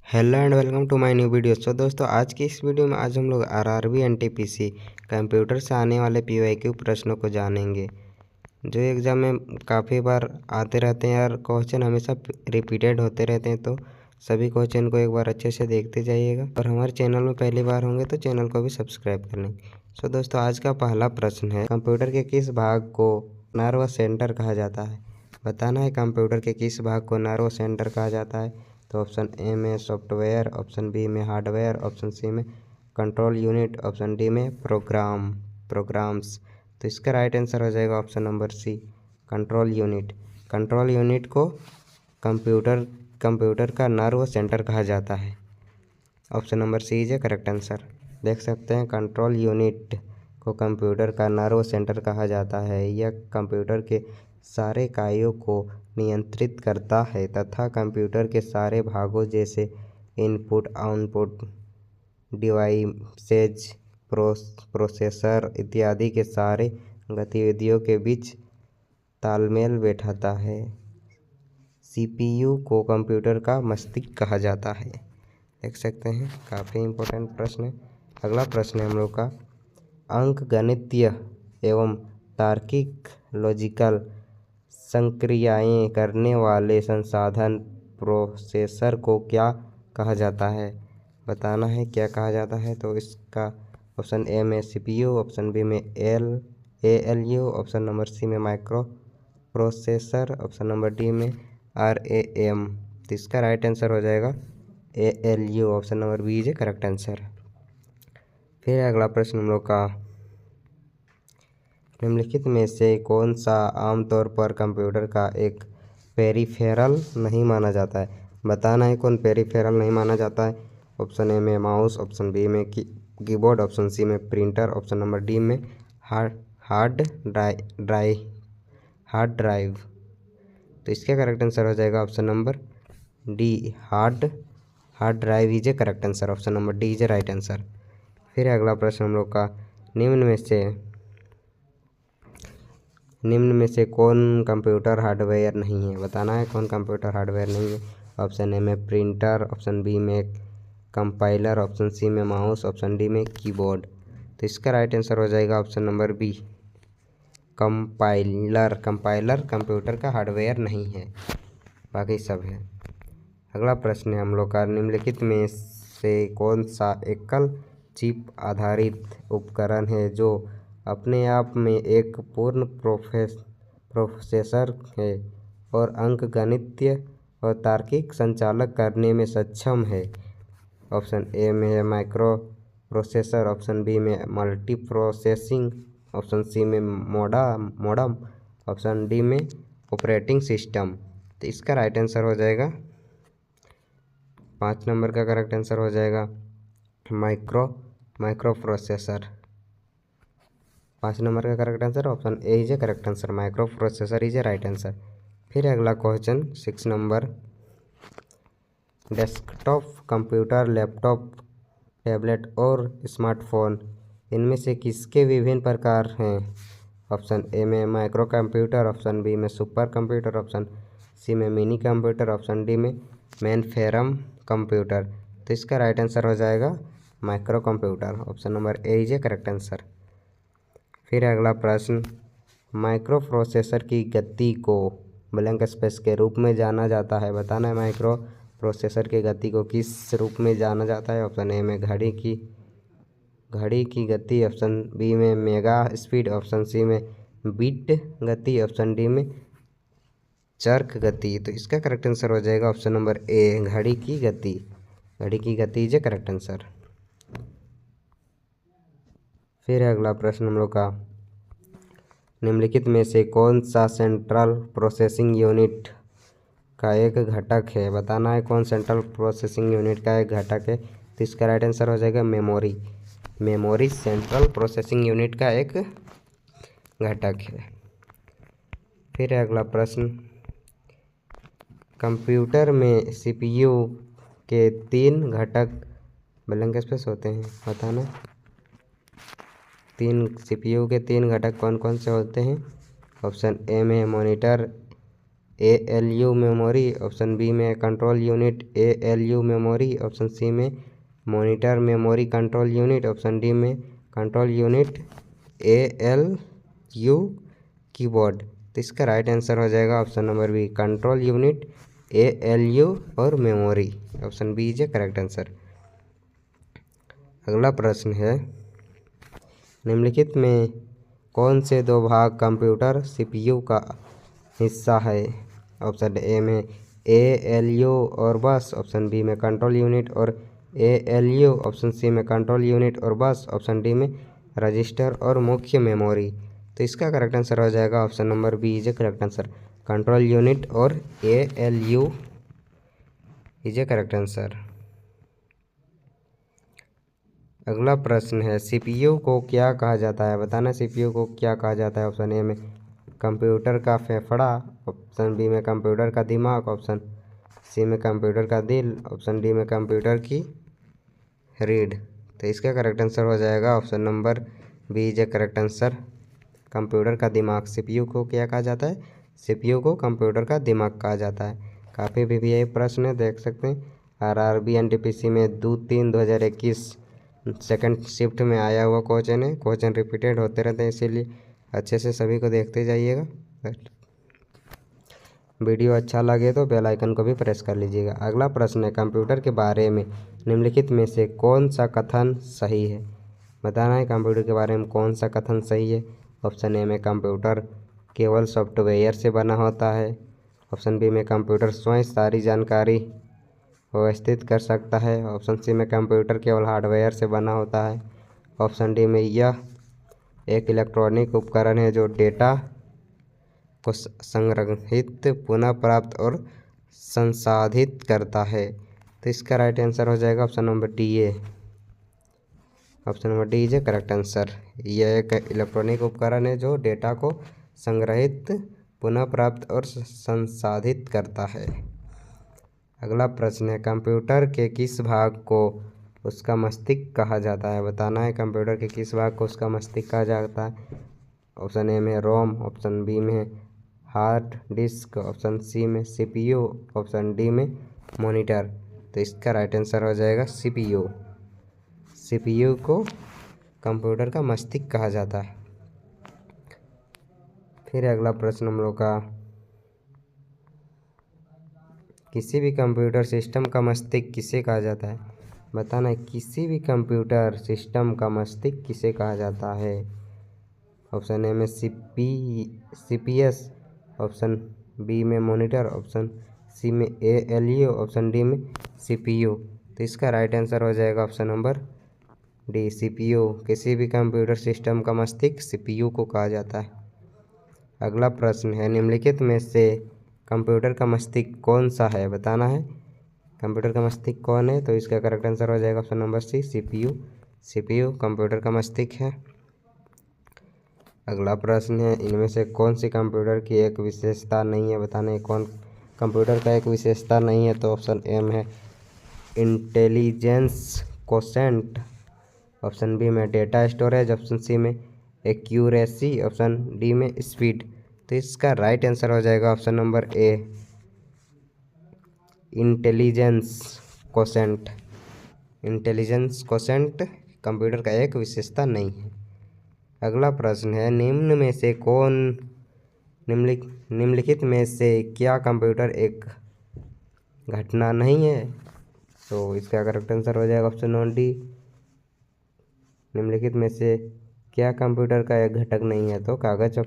Hello and welcome to my new video. तो दोस्तों आज की इस वीडियो में आज हम लोग आरआरबी एनटीपीसी कंप्यूटर से आने वाले पीवाईक्यू प्रश्नों को जानेंगे, जो एग्ज़ाम में काफ़ी बार आते रहते हैं और क्वेश्चन हमेशा रिपीटेड होते रहते हैं। तो सभी क्वेश्चन को एक बार अच्छे से देखते जाइएगा और हमारे चैनल में पहली बार होंगे तो चैनल को भी सब्सक्राइब कर लें। तो दोस्तों आज का पहला प्रश्न है, कंप्यूटर के किस भाग को नर्व सेंटर कहा जाता है? बताना है कंप्यूटर के किस भाग को नर्व सेंटर कहा जाता है। तो ऑप्शन ए में सॉफ्टवेयर, ऑप्शन बी में हार्डवेयर, ऑप्शन सी में कंट्रोल यूनिट, ऑप्शन डी में प्रोग्राम्स। तो इसका राइट आंसर हो जाएगा option number C, control unit. Control unit को कंप्यूटर का नर्व सेंटर कहा जाता है। Option number C is a correct answer. देख सकते हैं कंट्रोल यूनिट को कंप्यूटर का नर्व सेंटर कहा जाता है। यह कंप्यूटर के सारे कार्यों को नियंत्रित करता है तथा कंप्यूटर के सारे भागों जैसे इनपुट, आउटपुट, डिवाइसेज, प्रोसेसर इत्यादि के सारे गतिविधियों के बीच तालमेल बैठाता है। सीपीयू को कंप्यूटर का मस्तिष्क कहा जाता है। देख सकते हैं काफ़ी इम्पोर्टेंट प्रश्न है। अगला प्रश्न है हम लोग का, अंकगणितीय एवं तार्किक लॉजिकल संक्रियाएं करने वाले संसाधन प्रोसेसर को क्या कहा जाता है? बताना है क्या कहा जाता है। तो इसका ऑप्शन ए में सीपीयू, ऑप्शन बी में एएलयू, ऑप्शन नंबर सी में microprocessor, option number D में आरएएम। तो इसका राइट आंसर हो जाएगा ALU, option number B is correct answer. फिर अगला प्रश्न हम लोग का, निम्नलिखित में से कौन सा आमतौर पर कंप्यूटर का एक पेरिफेरल नहीं माना जाता है? बताना है कौन पेरिफेरल नहीं माना जाता है। ऑप्शन ए में माउस, ऑप्शन बी में कीबोर्ड, ऑप्शन सी में प्रिंटर, ऑप्शन नंबर डी में हार्ड ड्राइव। तो इसका करेक्ट आंसर हो जाएगा option number D, hard drive is a correct answer. Option number D is a right answer. फिर अगला प्रश्न हम लोग का, निम्न में से कौन कंप्यूटर हार्डवेयर नहीं है? बताना है कौन कंप्यूटर हार्डवेयर नहीं है। ऑप्शन ए में प्रिंटर, ऑप्शन बी में कंपाइलर, ऑप्शन सी में माउस, ऑप्शन डी में कीबोर्ड। तो इसका राइट आंसर हो जाएगा option number B, compiler computer का हार्डवेयर नहीं है, बाकी सब है। अगला प्रश्न है हम लोग का, निम्नलिखित में से कौन सा एकल चिप आधारित उपकरण है जो अपने आप में एक पूर्ण प्रोसेसर है और अंकगणितीय और तार्किक संचालक करने में सक्षम है? ऑप्शन ए में है माइक्रो प्रोसेसर, ऑप्शन बी में मल्टी प्रोसेसिंग, ऑप्शन सी में मोडम, ऑप्शन डी में ऑपरेटिंग सिस्टम। तो इसका राइट आंसर हो जाएगा 5 नंबर का करेक्ट आंसर हो जाएगा माइक्रो प्रोसेसर। 5 नंबर का correct answer option A is a correct answer, micro processor is a right answer. फिर अगला question 6 number, desktop computer, laptop, tablet और स्मार्टफोन इनमें से किसके विभिन्न प्रकार हैं? ऑप्शन ए में माइक्रो कंप्यूटर, ऑप्शन बी में सुपर कंप्यूटर, ऑप्शन सी में मिनी कंप्यूटर, ऑप्शन डी में मेनफ्रेम कंप्यूटर। तो इसका राइट आंसर हो जाएगा micro computer, option number A is a correct answer. फिर अगला प्रश्न, माइक्रो प्रोसेसर की गति को ब्लैंक स्पेस के रूप में जाना जाता है। बताना है माइक्रो प्रोसेसर की गति को किस रूप में जाना जाता है। ऑप्शन ए में घड़ी की गति, ऑप्शन बी में मेगा स्पीड, ऑप्शन सी में बिट गति, ऑप्शन डी में चर्क गति। तो इसका करेक्ट आंसर हो जाएगा ऑप्शन नंबर ए, घड़ी की गति इज ए करेक्ट आंसर। फिर अगला प्रश्न हम लोग का, निम्नलिखित में से कौन सा सेंट्रल प्रोसेसिंग यूनिट का एक घटक है? बताना है कौन सेंट्रल प्रोसेसिंग यूनिट का एक घटक है। तो इसका राइट आंसर हो जाएगा मेमोरी सेंट्रल प्रोसेसिंग यूनिट का एक घटक है। फिर अगला प्रश्न, कंप्यूटर में सीपीयू के 3 घटक ब्लैंक स्पेस होते हैं। बताना, सीपीयू के 3 घटक कौन कौन से होते हैं। ऑप्शन ए में monitor, ALU memory, option B में control unit ALU memory, option C में monitor memory control unit, option D में कंट्रोल यूनिट ALU कीबोर्ड। तो इसका राइट आंसर हो जाएगा option number B, control unit ALU और memory, option B is a correct answer. अगला प्रश्न है, निम्नलिखित में कौन से दो भाग कंप्यूटर CPU का हिस्सा है? ऑप्शन ए में ALU और बस, ऑप्शन बी में कंट्रोल यूनिट और ALU, ऑप्शन सी में कंट्रोल यूनिट और बस, ऑप्शन डी में रजिस्टर और मुख्य मेमोरी। तो इसका करेक्ट आंसर हो जाएगा option number B is a correct answer, control unit और ALU is a correct answer. अगला प्रश्न है, CPU को क्या कहा जाता है? बताना CPU को क्या कहा जाता है? ऑप्शन ए में कंप्यूटर का फेफड़ा, ऑप्शन बी में कंप्यूटर का दिमाग, ऑप्शन सी में कंप्यूटर का दिल, ऑप्शन डी में कंप्यूटर की रीढ़। तो इसका करेक्ट आंसर हो जाएगा option number B is a correct answer, computer का दिमाग। CPU को क्या कहा जाता है? CPU को कंप्यूटर का दिमाग कहा जाता है। काफ़ी भी प्रश्न है, देख सकते हैं। RRB NTPC में 2/3/2021 सेकंड शिफ्ट में आया हुआ क्वेश्चन है। क्वेश्चन रिपीटेड होते रहते हैं, इसीलिए अच्छे से सभी को देखते जाइएगा। वीडियो अच्छा लगे तो बेल आइकन को भी प्रेस कर लीजिएगा। अगला प्रश्न है, कंप्यूटर के बारे में निम्नलिखित में से कौन सा कथन सही है? बताना है कंप्यूटर के बारे में कौन सा कथन सही है। ऑप्शन ए में कंप्यूटर केवल सॉफ्टवेयर से बना होता है, ऑप्शन बी में कंप्यूटर स्वयं सारी जानकारी व्यवस्थित कर सकता है, ऑप्शन सी में कंप्यूटर केवल हार्डवेयर से बना होता है, ऑप्शन डी में यह एक इलेक्ट्रॉनिक उपकरण है जो डेटा को संग्रहित, पुनः प्राप्त और संसाधित करता है। तो इसका राइट आंसर हो जाएगा option number D A, option number D is a correct answer. यह एक इलेक्ट्रॉनिक उपकरण है जो डेटा को संग्रहित, पुनः प्राप्त और संसाधित करता है। अगला प्रश्न है, कंप्यूटर के किस भाग को उसका मस्तिष्क कहा जाता है? बताना है कंप्यूटर के किस भाग को उसका मस्तिष्क कहा जाता है। ऑप्शन ए में रोम, ऑप्शन बी में हार्ड डिस्क, ऑप्शन सी में CPU, ऑप्शन डी में मॉनिटर। तो इसका राइट आंसर हो जाएगा CPU। CPU को कंप्यूटर का मस्तिष्क कहा जाता है। फिर अगला प्रश्न हम लोग का, किसी भी कंप्यूटर सिस्टम का मस्तिष्क किसे कहा जाता है? बताना है किसी भी कंप्यूटर सिस्टम का मस्तिष्क किसे कहा जाता है। ऑप्शन ए में CPS, ऑप्शन बी में मॉनिटर, ऑप्शन सी में ALU, ऑप्शन डी में CPU। तो इसका राइट आंसर हो जाएगा ऑप्शन नंबर डी, CPU। किसी भी कंप्यूटर सिस्टम का मस्तिष्क CPU को कहा जाता है। अगला प्रश्न है, निम्नलिखित में से कंप्यूटर का मस्तिष्क कौन सा है? बताना है कंप्यूटर का मस्तिष्क कौन है। तो इसका करेक्ट आंसर हो जाएगा option number C, CPU। CPU computer का मस्तिष्क है। अगला प्रश्न है, इनमें से कौन सी कंप्यूटर की एक विशेषता नहीं है? बताना है कौन कंप्यूटर का एक विशेषता नहीं है। तो ऑप्शन ए में इंटेलिजेंस कोशेंट, ऑप्शन बी में डेटा स्टोरेज, ऑप्शन सी में एक्यूरेसी, ऑप्शन डी में स्पीड। तो इसका राइट आंसर हो जाएगा option number A, intelligence quotient. Intelligence quotient computer का एक विशेषता नहीं है। अगला प्रश्न है, निम्नलिखित में से क्या कंप्यूटर एक घटना नहीं है? तो इसका करेक्ट आंसर हो जाएगा ऑप्शन नंबर डी, निम्नलिखित में से क्या कंप्यूटर का एक घटक नहीं है? तो कागज,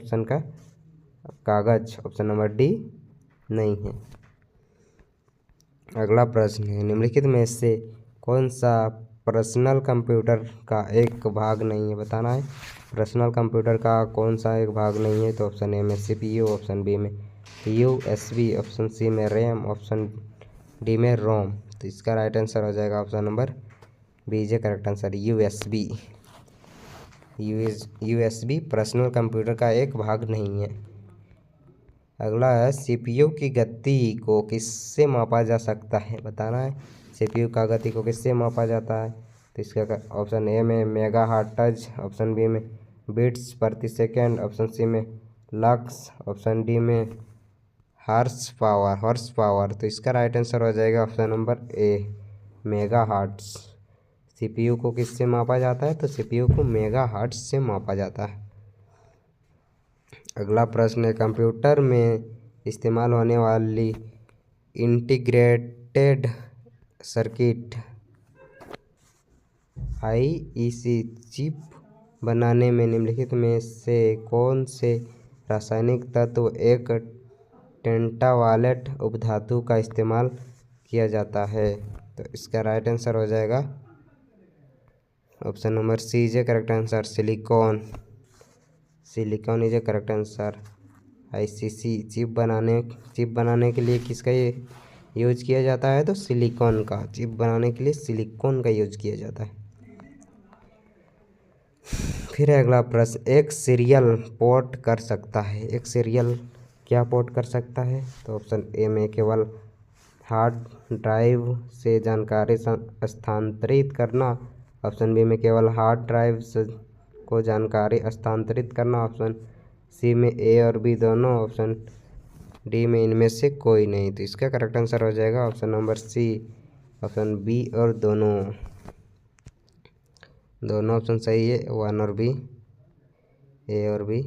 कागज ऑप्शन नंबर डी नहीं है। अगला प्रश्न है, निम्नलिखित में से कौन सा पर्सनल कंप्यूटर का एक भाग नहीं है? बताना है पर्सनल कंप्यूटर का कौन सा एक भाग नहीं है। तो ऑप्शन ए में CPU, ऑप्शन बी में USB, ऑप्शन सी में रैम, ऑप्शन डी में रोम। तो इसका राइट आंसर हो जाएगा option number B is a correct answer, USB personal computer का एक भाग नहीं है। अगला है, CPU की गति को किससे मापा जा सकता है? बताना है CPU का गति को किससे मापा जाता है। तो इसका ऑप्शन ए में मेगाहर्ट्ज, ऑप्शन बी में बीट्स प्रति सेकंड, ऑप्शन सी में लक्स, ऑप्शन डी में हॉर्स पावर। तो इसका राइट आंसर हो जाएगा option number A, megahertz. CPU को किससे मापा जाता है? तो सीपीयू को मेगाहर्ट्ज से मापा जाता है। अगला प्रश्न है, कंप्यूटर में इस्तेमाल होने वाली इंटीग्रेटेड सर्किट आईईसी चिप बनाने में निम्नलिखित में से कौन से रासायनिक तत्व एक टेंटावालेट उपधातु का इस्तेमाल किया जाता है? तो इसका राइट आंसर हो जाएगा option number C is a correct answer, silicon. Silicon is a correct answer. ICC chip बनाने के लिए किसका यूज किया जाता है? तो सिलिकॉन का। चिप बनाने के लिए सिलिकॉन का यूज किया जाता है। फिर अगला प्रश्न, एक सीरियल पोर्ट कर सकता है। एक सीरियल क्या पोर्ट कर सकता है? तो ऑप्शन ए में केवल हार्ड ड्राइव से जानकारी स्थानांतरित करना, ऑप्शन बी में केवल हार्ड ड्राइव को जानकारी स्थानांतरित करना, ऑप्शन सी में ए और बी दोनों, ऑप्शन डी में इनमें से कोई नहीं। तो इसका करेक्ट आंसर हो जाएगा option number C, option B और दोनों ऑप्शन सही है, 1 और बी, ए और बी।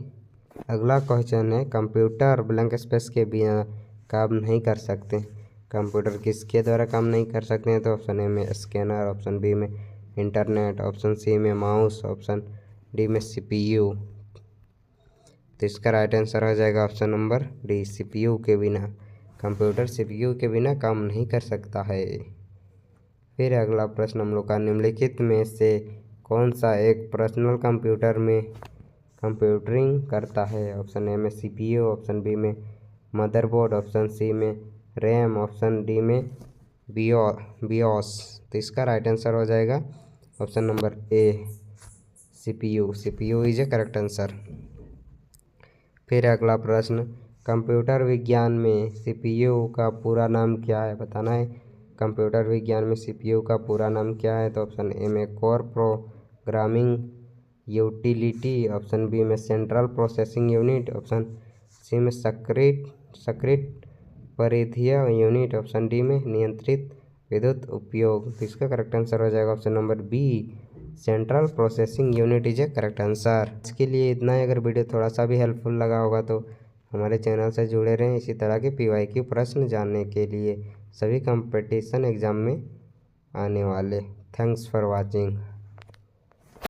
अगला क्वेश्चन है, कंप्यूटर ब्लैंक स्पेस के बिना काम नहीं कर सकते। कंप्यूटर किसके द्वारा काम नहीं कर सकते हैं? तो ऑप्शन ए में स्कैनर, ऑप्शन बी में इंटरनेट, ऑप्शन सी में माउस, ऑप्शन डी में सीपीयू। तो इसका राइट आंसर हो जाएगा ऑप्शन नंबर डी, सीपीयू के बिना। कंप्यूटर सीपीयू के बिना काम नहीं कर सकता है। फिर अगला प्रश्न हम लोग का, निम्नलिखित में से कौन सा एक पर्सनल कंप्यूटर में कंप्यूटरिंग करता है? ऑप्शन ए में सीपीयू, ऑप्शन बी में मदरबोर्ड, ऑप्शन सी में रैम, ऑप्शन डी में बियोस। तो इसका राइट आंसर हो जाएगा option number A, CPU. CPU is a correct answer. फिर अगला प्रश्न, कंप्यूटर विज्ञान में सीपीयू का पूरा नाम क्या है? बताना है। कंप्यूटर विज्ञान में सीपीयू का पूरा नाम क्या है? तो ऑप्शन ए में core programming utility, option B में central processing unit, option C में सक्रिय परिधीय यूनिट, ऑप्शन डी में नियंत्रित विद्युत उपयोग। तो इसका करेक्ट आंसर हो जाएगा option number B, central processing unit is a correct answer. इसके लिए इतना ही। अगर वीडियो थोड़ा सा भी हेल्पफुल लगा होगा तो हमारे चैनल से जुड़े रहें इसी तरह के PYQ प्रश्न जानने के लिए, सभी कंपटीशन एग्ज़ाम में आने वाले। Thanks for watching.